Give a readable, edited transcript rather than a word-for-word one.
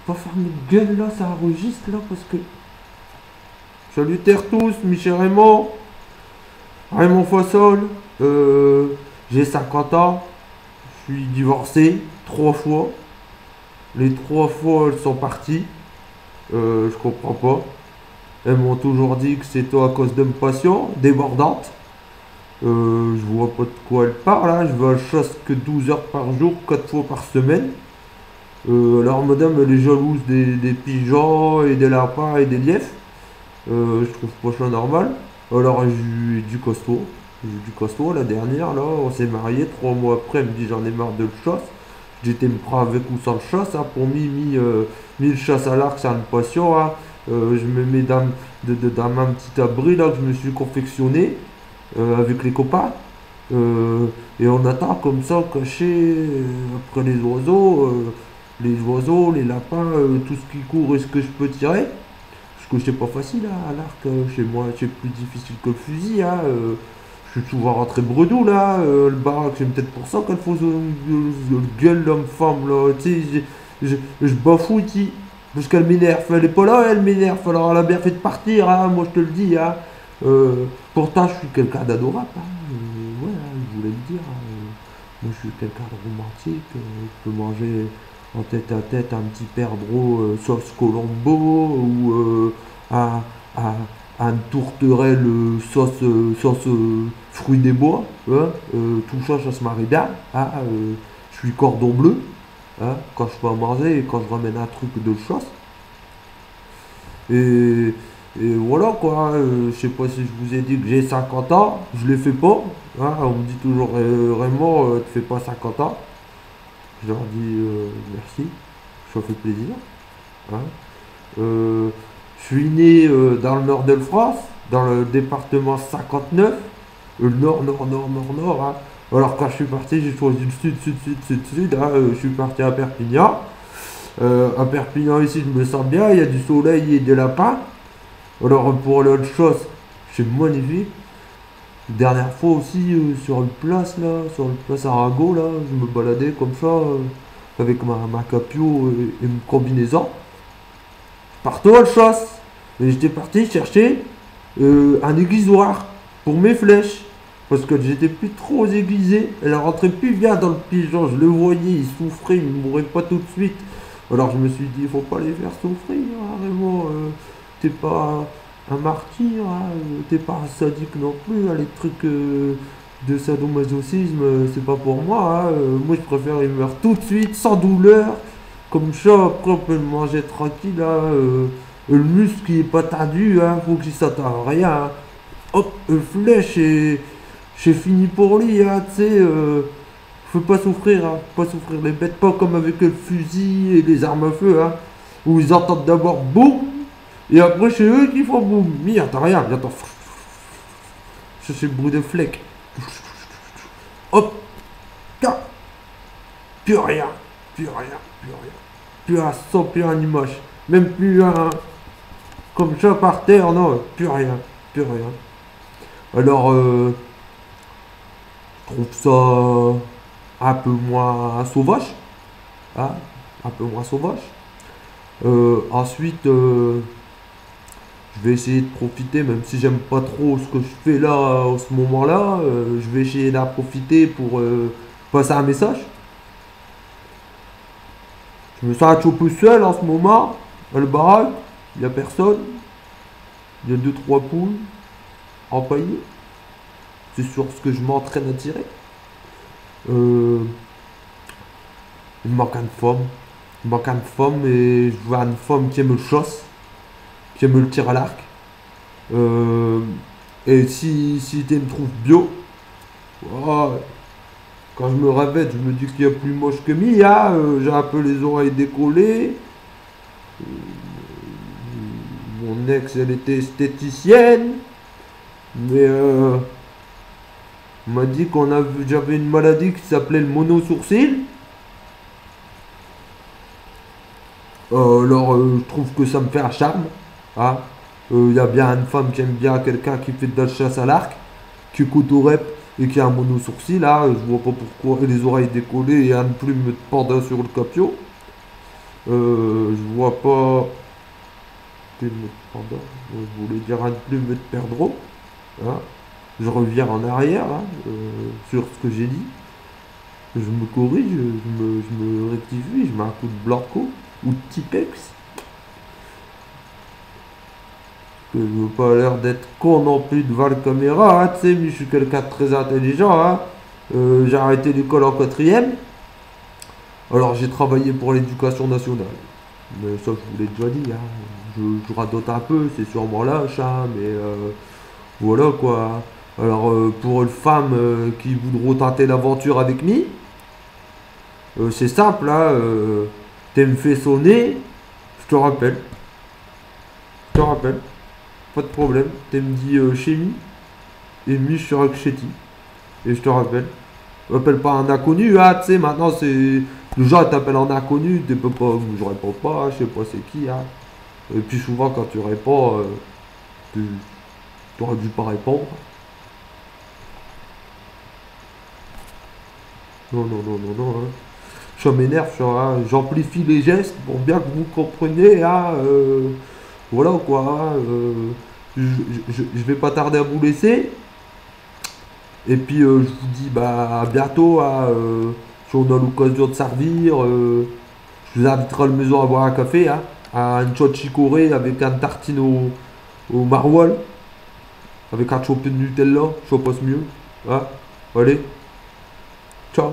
pas fermer de gueule là, ça enregistre là parce que. Salutaires tous, Michel Raymond. Raymond Fossol. J'ai 50 ans. Je suis divorcé 3 fois. Les 3 fois elles sont parties. Je comprends pas. Elles m'ont toujours dit que c'était à cause de ma passion débordante. Je vois pas de quoi elle parle. Hein. Je vais à la chasse que 12 heures par jour, 4 fois par semaine. Alors madame elle est jalouse des pigeons et des lapins et des lièvres. Je trouve pas ça normal. Alors j'ai eu du costaud. J'ai eu du costaud la dernière là. On s'est marié 3 mois après. Elle me dit j'en ai marre de le chasse. J'étais me prendre avec ou sans le chasse. Hein, pour le chasse à l'arc, c'est une passion. Hein. Je me mets dans un petit abri là que je me suis confectionné avec les copains. Et on attend comme ça, caché après les oiseaux, les lapins, tout ce qui court et ce que je peux tirer. Parce que c'est pas facile hein, à l'arc, chez moi, c'est plus difficile que le fusil. Hein, je suis souvent rentré bredou là, le baraque, c'est peut-être pour ça qu'elle faut gueule l'homme-femme là, tu sais, je bafouille, parce qu'elle m'énerve, elle est pas là, elle m'énerve, alors elle a bien fait de partir, hein, moi je te le dis. Hein. Pourtant je suis quelqu'un d'adorable, hein, ouais, hein, je voulais le dire. Hein, moi je suis quelqu'un de romantique, je peux manger en tête à tête un petit perdreau sauce Colombo ou un tourterelle sauce fruits des bois. Hein, tout ça, ça se marie bien. Hein, je suis cordon bleu hein, quand je peux en manger et quand je ramène un truc de chasse. Et voilà quoi, je sais pas si je vous ai dit que j'ai 50 ans, je les fais pas. Hein, on me dit toujours vraiment, tu fais pas 50 ans. Je leur dis merci, ça fait plaisir. Hein. Je suis né dans le nord de la France, dans le département 59, le nord. Hein. Alors quand je suis parti, j'ai choisi le sud. Hein. Je suis parti à Perpignan. À Perpignan ici, je me sens bien, il y a du soleil et des lapins. Alors pour l'autre chose, c'est magnifique. Dernière fois aussi sur une place là, sur une place Arago là, je me baladais comme ça avec ma capio et une combinaison. Partout à la chasse. Et j'étais parti chercher un aiguisoir pour mes flèches. Parce que j'étais plus trop aiguisé. Elle rentrait plus bien dans le pigeon. Je le voyais, il souffrait, il ne mourrait pas tout de suite. Alors je me suis dit, il faut pas les faire souffrir, hein, vraiment. T'es pas un martyr, hein, t'es pas un sadique non plus. Hein, les trucs de sadomasochisme, c'est pas pour moi. Hein, moi je préfère il meurt tout de suite, sans douleur. Comme ça, après on peut le manger tranquille. Hein, le muscle qui est pas tendu, hein, faut qu'il s'attende à rien. Hein. Hop, flèche et c'est fini pour lui, hein, tu sais. Faut pas souffrir, hein, pas souffrir les bêtes, pas comme avec le fusil et les armes à feu, hein, où ils entendent d'abord boum, et après c'est eux qui font boum. Mais t'as rien, attends. Ça c'est le bruit de flec. Hop, tac, plus rien. Plus un son, plus un image. Même plus un. Comme ça par terre, non, plus rien. Alors, je trouve ça un peu moins sauvage. Hein, un peu moins sauvage. Ensuite, je vais essayer de profiter, même si j'aime pas trop ce que je fais là, à ce moment-là. Je vais essayer d'en profiter pour passer un message. Je me sens un petit peu seul en ce moment, dans le baraque, il n'y a personne. Il y a 2-3 poules empaillées. C'est sur ce que je m'entraîne à tirer. Il me manque une femme et je vois une femme qui aime le chasse, qui aime le tir à l'arc. Et si tu me trouves bio, oh, quand je me réveille, je me dis qu'il y a plus moche que Mia. J'ai un peu les oreilles décollées. Mon ex, elle était esthéticienne. Mais on m'a dit j'avais une maladie qui s'appelait le mono-sourcil. Alors, je trouve que ça me fait un charme. Hein. Y a bien une femme qui aime bien quelqu'un qui fait de la chasse à l'arc, qui écoute au rep et qui a un mono sourcil là, je vois pas pourquoi, et les oreilles décollées et une plume pendant sur le capio. Je vois pas. Pardon, je voulais dire un plume de perdreau. Hein. Je reviens en arrière hein, sur ce que j'ai dit. Je me corrige, je me rectifie, je mets un coup de Blanco ou de Tipex. Que je veux pas l'air d'être con non plus devant la caméra, hein, tu sais, mais je suis quelqu'un de très intelligent. Hein. J'ai arrêté l'école en quatrième. Alors j'ai travaillé pour l'éducation nationale. Mais ça, je vous l'ai déjà dit. Hein. Je radote un peu, c'est sûrement lâche, hein, mais voilà quoi. Alors pour les femmes qui voudront tenter l'aventure avec moi, c'est simple, hein, t'es me fait sonner, je te rappelle. Je te rappelle, pas de problème. T'es me dit chez moi, et moi je serai que chez toi. Et je te rappelle. Appelle pas un inconnu, hein, tu sais, maintenant c'est. Le genre t'appelle un inconnu, tu peux pas. Je réponds pas, je sais pas c'est qui, hein. Et puis souvent quand tu réponds, tu aurais dû pas répondre. Non, non, non, non, non. Hein. Ça m'énerve, ça, hein. J'amplifie les gestes pour bien que vous compreniez, hein. Voilà quoi. Hein, je vais pas tarder à vous laisser. Et puis je vous dis bah à bientôt. Hein, si on a l'occasion de servir, je vous inviterai à la maison à boire un café, hein, à une shot chicorée avec un tartine au maroilles, avec un chopin de Nutella, ça passe mieux. Hein. Allez, ciao.